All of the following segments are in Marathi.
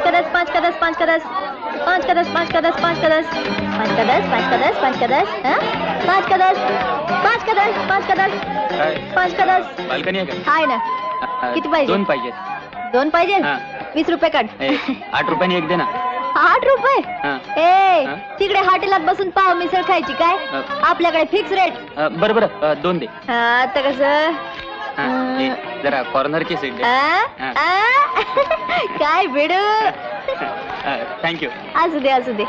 का 10, 5 का 10, 5 का 10, 5 का 10, 5 का 10, 5 का 10, 5 का 10, 5 का 10, 5 का 10, 5 का 10, 5 का 10, 5 का 10, 5 का 10. बाल्कनी आहे का? आहे ना. किती पाहिजे? 2 पाहिजे. 2 पाहिजे? 20 रुपये काढ. 8 रुपयाने एक दे ना. 8 रुपये? ए तिकडे हॉटेलात बसून पाव मिसळ खायची काय? आपल्याकडे फिक्स रेट. बरं बरं 2 दे. आता कसं जरा कॉर्नरची सीट दे. काय बेडू. थँक्यू. असू दे असू दे.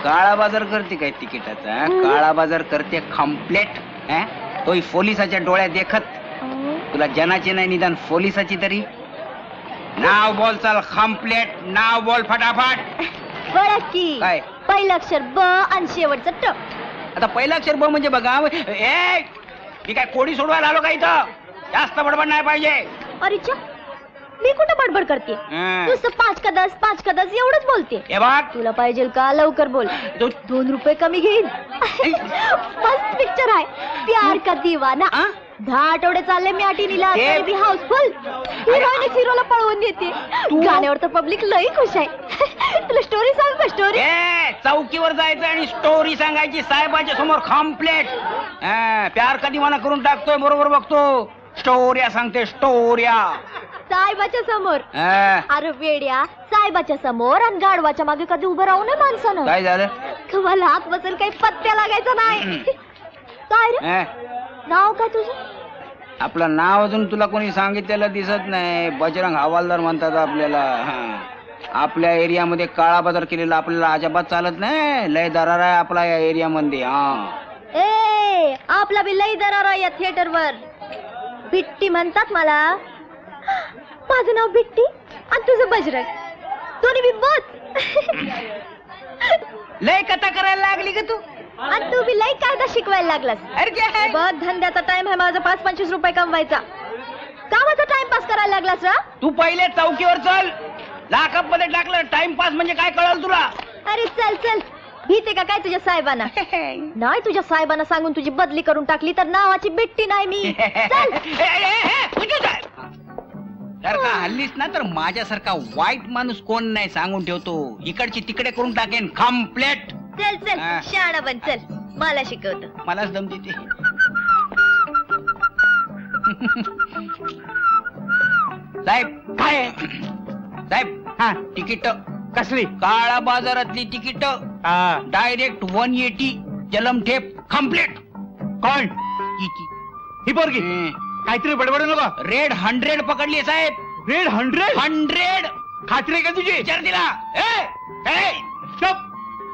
काळा बाजार करते काय तिकिटाचा? काळा बाजार करते कम्प्लेट. तोही पोलिसाच्या डोळ्यात देखत. तुला जनाची नाही निदान पोलिसाची तरी. नाव बोल चाल कम्प्लेट. नाव बोल फटाफट. बरं की काय? पहिलं अक्षर ब आणि शेवटचं ट. आता पहिलं अक्षर ब म्हणजे बघा. मी काय कोडी सोडवायला आलो का इथं? जास्त बडबड नाही पाहिजे. अरे मी कुठं बडबड करते? नुसतं 5 का 10, 5 का 10 एवढंच बोलते. हे बघ तुला पाहिजे का? लवकर बोल. 2 रुपये कमी घेईन. मस्त पिक्चर आहे प्यार का दीवाना. 10 आठवडे चालले मी आटीनीला तरी बी हाऊसफुल. हिरोईन हिरोला पळवून येते. गाण्यावर तर पब्लिक लई खुश आहे. तुला स्टोरी सांग का? स्टोरी चौकीवर जायचं आणि स्टोरी सांगायची साहेबाच्या समोर कम्प्लेट. प्यार का दीवाना करून टाकतोय. बरोबर बघतो. स्टोऱ्या सांगते स्टोऱ्या. साहेबाच्या समोर? अरे वेड्या, साहेबाच्या समोर आणि गाढवाच्या मागे कधी उभं राहू नये माणसानं. काय झालं? मला हात बसेल काही पत्त्या लागायचा नाही. काय रे नाव काय तुझं? आपलं नाव अजून तुला कोणी सांगितलेलं दिसत नाही. बजरंग हवालदार म्हणतात आपल्याला. आपल्या एरियामध्ये काळा बाजार केलेला आपल्याला अजिबात चालत नाही. लय दरार आहे आपला या एरियामध्ये. ए आपला बी लय दरार आहे या थिएटरवर. बिट्टी म्हणतात मला. माझं नाव बिट्टी आणि तुझं बजरंग. दोन्ही बी बस. लय कथा करायला लागली का तू? आणि तू बी लय कायदा शिकवायला लागलास. अरे बघ धंद्याचा टाइम आहे माझा. 5-25 रुपये कमवायचा. कामाचा टाइमपास करायला लागलास रा? तू पहिले चौकीवर चल. लाकअप मध्ये टाकलं टाइमपास म्हणजे काय कळलं तुला? अरे चल चल. भीते का काय तुझ्या साहेबांना? नाही तुझ्या साहेबांना सांगून तुझी बदली करून टाकली तर नावाची बिट्टी नाही मी. चल. जर का हल्लीच ना तर माझ्यासारखा वाईट माणूस कोण नाही सांगून ठेवतो. इकडची तिकडे करून टाकेन कम्प्लेट. चल चल शाळा बन. चल मला शिकवतो. मलाच दम देते. साहेब काय? साहेब तिकीट कसली? काळा बाजारातली तिकीट डायरेक्ट 180 जलमठेप कम्प्लेट. कोण ही पोरगी? काहीतरी बडबड नका. रेड 100 पकडली साहेब. रेड 100 खात्री का तुझी? विचार दिला.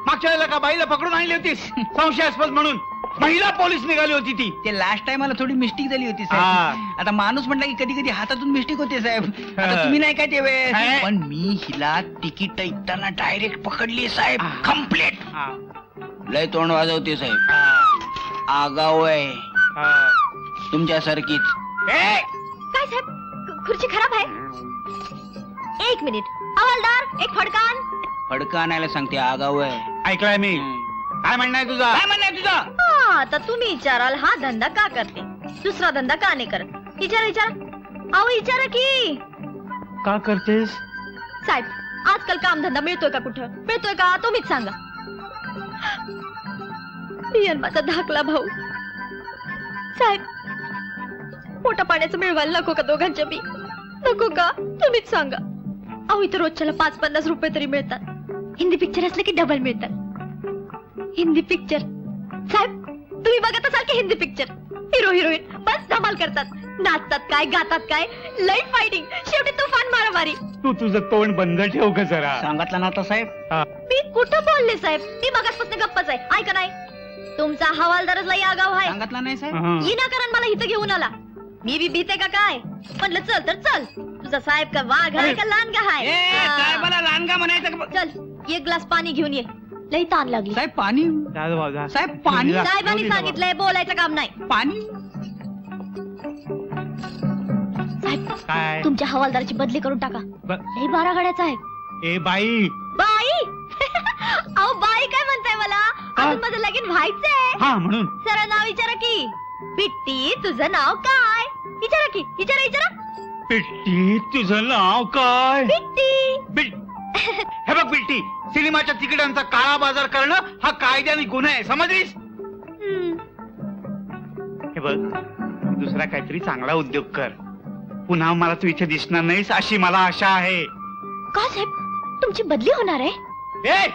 मागच्या वेळेला का बाईला पकडून आणली होतीस संशयास्पद म्हणून? महिला पोलीस निघाली होती ती. ते लास्ट टाइमला थोडी मिस्टेक झाली होती साहेब. आता माणूस म्हटला की कधी कधी हातातून मिस्टेक होते साहेब. आता तुम्ही नाही काय ते वेळेस. पण मी हिला तिकीट ऐकताना डायरेक्ट पकडली साहेब कम्प्लेट. लय तोंड वाजवते साहेब. आगाव आहे तुमच्यासारखीच. काय साहेब खुर्ची खराब आहे? 1 मिनिट. हवालदार एक फडकान. फडका आणायला सांगते. आगाव आहे. ऐकलाय मी. काय म्हणणं आहे तुझा? काय म्हणणं आहे तुझा? आता तुम्ही विचाराल हा धंदा का करते, दुसरा धंदा का नाही करत? विचारा विचारा. अहो विचारा की का करतेस? साहेब आजकाल काम धंदा मिळतोय का? कुठं मिळतोय का? तुम्हीच सांगा. मी माझा धाकला भाऊ साहेब पोटा पाण्याचं मिळवायला नको का दोघांच्या बी? नको का? तुम्हीच सांगा. अहो इथं रोजच्याला 5-50 रुपये तरी मिळतात. हिंदी पिक्चर असले की डबल मिळतात. हिंदी पिक्चर साहेब तुम्ही बघत असाल की हिंदी पिक्चर हिरो हिरोईन बस धमाल करतात. नाचतात काय गातात काय लई फायटिंग शेवटी तुफान मारामारी. तू तुझं तोंड बंद ठेव का जरा. सांगितलं नव्हतं साहेब. मी कुठं बोलले साहेब? मी मगाचपासून गप्पच आहे. ऐका नाही तुमचा हवालदारच लई आगाव आहे. सांगितलं नाही साहेब. विनाकारण मला इथं घेऊन आला. मी बी भीते का काय? म्हणलं चल तर चल. तुझा साहेब का वाघ आहे का लांडगा आहे? साहेबाला लांडगा म्हणायचं. चल 1 ग्लास पाणी घेऊन ये. लई ताण लागली. साहेब पाणी. साहेब पाणी. साहेबांनी सांगितलंय बोलायचं काम नाही. पाणी. साहेब तुमच्या हवालदाराची बदली करून टाका. लई 12 गाड्याचा आहे. ए बाई. बाई अहो बाई काय म्हणताय मला? अजून माझं लगीन व्हायचंय. हा म्हणून सरळ नाव विचारा की. बिट्टी तुझं नाव काय? विचारा की, विचारा विचारा. बिट्टी तुझं नाव काय? बिट्टी. हे बघ बिट्टी, सिनेमाच्या तिकिटांचा काळा बाजार करणं हा कायद्याने गुन्हा आहे, समजलीस? हे बघ, दुसरा काहीतरी चांगला उद्योग कर. पुन्हा मला तू इथे दिसणार नाहीस अशी मला आशा आहे. का साहेब, तुमची बदली होणार आहे? ए,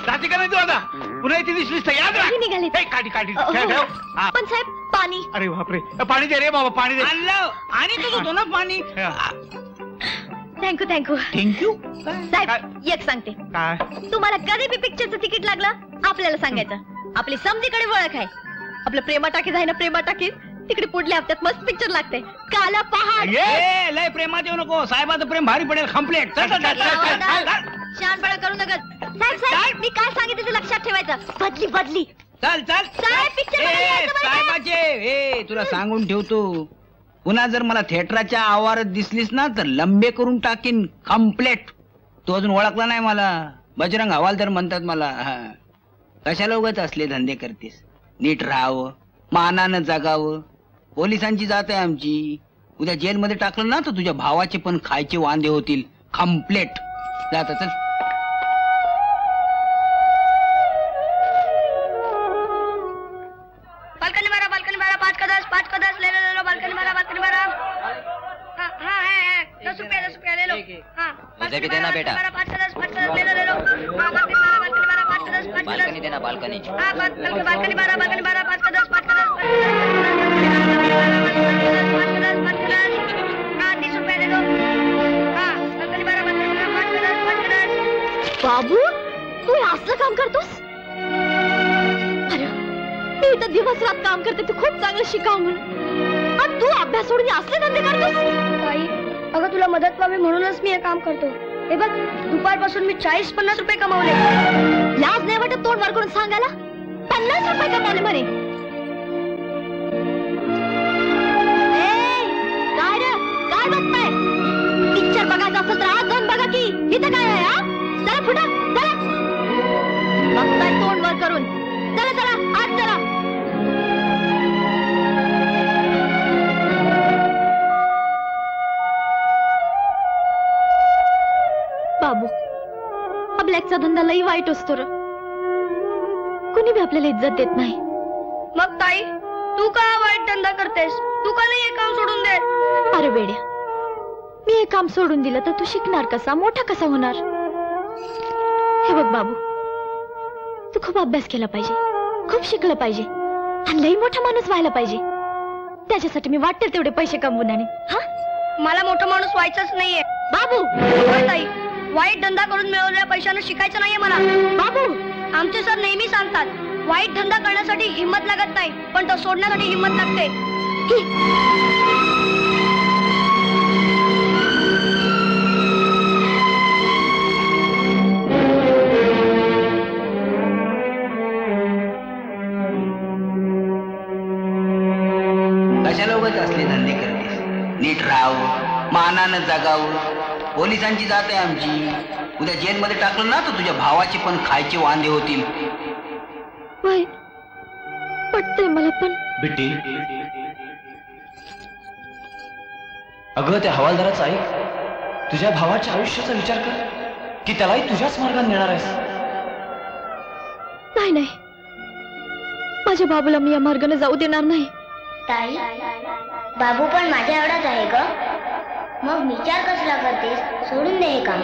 जाते का नाही तू आता? पुन्हा इथे दिसलीस तर याद राख. निघाले. ए, काठी काठी ठेव, ठेव. हा. पण साहेब पाणी. अरे बापरे, पाणी दे रे बाबा, पाणी दे. आणलं आणि तुझं होतं ना पाणी. Thank you thank you. थँक्यू. साहेब एक सांगते, काय? तुम्हाला कधी बी पिक्चरचं तिकीट लागलं आपल्याला सांगायचं. आपली समधीकडे ओळख आहे. आपलं प्रेमा टाकीज आहे ना, प्रेमा टाकीज, तिकडे पुढल्या हप्त्यात मस्त पिक्चर लागते, काला पहाड. ए, लय प्रेमात येऊ नको, साहेबाचं प्रेम भारी पडेल. कंप्लेंट. शहाणपणा करू नका. साहेब साहेब, मी काय सांगितलं ते लक्षात ठेवायचं. बदली बदली. चल चल. साहेब पिक्चर साहेबाचे ए, तुला सांगून ठेवतो, पुन्हा जर मला थिएटरच्या आवारात दिसलीस ना तर लंबे करून टाकीन. कंप्लेट. तू अजून ओळखला नाही मला. बजरंग हवालदार म्हणतात मला. कशाला उगाच असले धंदे करतेस? नीट राहावं, मानानं जगावं. पोलिसांची जात आहे आमची. उद्या जेलमध्ये टाकलं ना तर तुझ्या भावाचे पण खायचे वांदे होतील. कंप्लेट. जाता चल. बालकनी मारा 5 का 10 ले लो बालकनी मारा हाँ 10 रुपया ले लो. हाँ मुझे भी देना बेटा. 5 का 10 ले लो. हाँ बालकनी मारा 5 का 10 बालकनी देना, बालकनी. हाँ बालकनी मारा 5 का 10 5 का 10 हाँ 30 रुपया ले लो. हाँ बालकनी मारा 5 का 10. बाबू तू हे असलं काम करतोस? अरे मी इथं दिवस रात काम करते, तू खूप चांगलं शिकाव म्हणून, आणि तू अभ्यास सोडून हे असले धंदे करतोस? ताई, अगं तुला मदत व्हावी म्हणूनच मी हे काम करतो. हे बघ, दुपारपासून मी 40-50 रुपये कमावले. लाज नाही वाटत तोंड वर करून सांगायला? 50 रुपये कमावले म्हणे. काय रे, काय बघताय? पिक्चर बघायचा असेल तर आज जाऊन बघा की. इथं काय आहे? हा चला पुढं चला. बघताय तोंड वर करून. चला चला आज चला. बाबू, हा ब्लॅकचा धंदा लई वाईट असतो र. कुणी भी आपल्याला इज्जत देत नाही. मग ताई, तू का वाईट धंदा करतेस? तू का नाही हे काम सोडून दे? अरे बेड्या, मी हे काम सोडून दिलं तर तू शिकणार कसा, मोठा कसा होणार? हे बघ बाबू, तू खूप अभ्यास केला पाहिजे, खूप शिकलं पाहिजे, आणि लई मोठा माणूस व्हायला पाहिजे. त्याच्यासाठी मी वाटेल तेवढे पैसे कमवून आणेन. हा, मला मोठा माणूस व्हायचंच नाहीये बाबू. होय ताई, वाईट धंदा करून मिळवलेल्या पैशानं शिकायचं नाहीये मला. बाबू, आमचे सर नेहमी सांगतात, वाईट धंदा करण्यासाठी हिंमत लागत नाही, पण तो सोडण्यासाठी हिंमत लागते. कशाला उगाच असले धंदे करतेस? नीट राहावं, मानानं जगावं. पोलिसांची जात आहे आमची. उद्या जेलमध्ये टाकलं ना तर तुझ्या भावाचे पण खायचे वांदे होतील. वय पटतंय मला, पण बिट्टी, अगं त्या हवालदाराचं ऐक. तुझ्या भावाच्या आयुष्याचा विचार कर की त्यालाही तुझ्याच मार्गाने नेणार आहेस. नाही नाही, माझ्या बाबूला मी या मार्गाने जाऊ देणार नाही. ताई, बाबू पण माझ्या एवढाच आहे ग. मग विचार कसला करतेस? सोडून दे हे काम.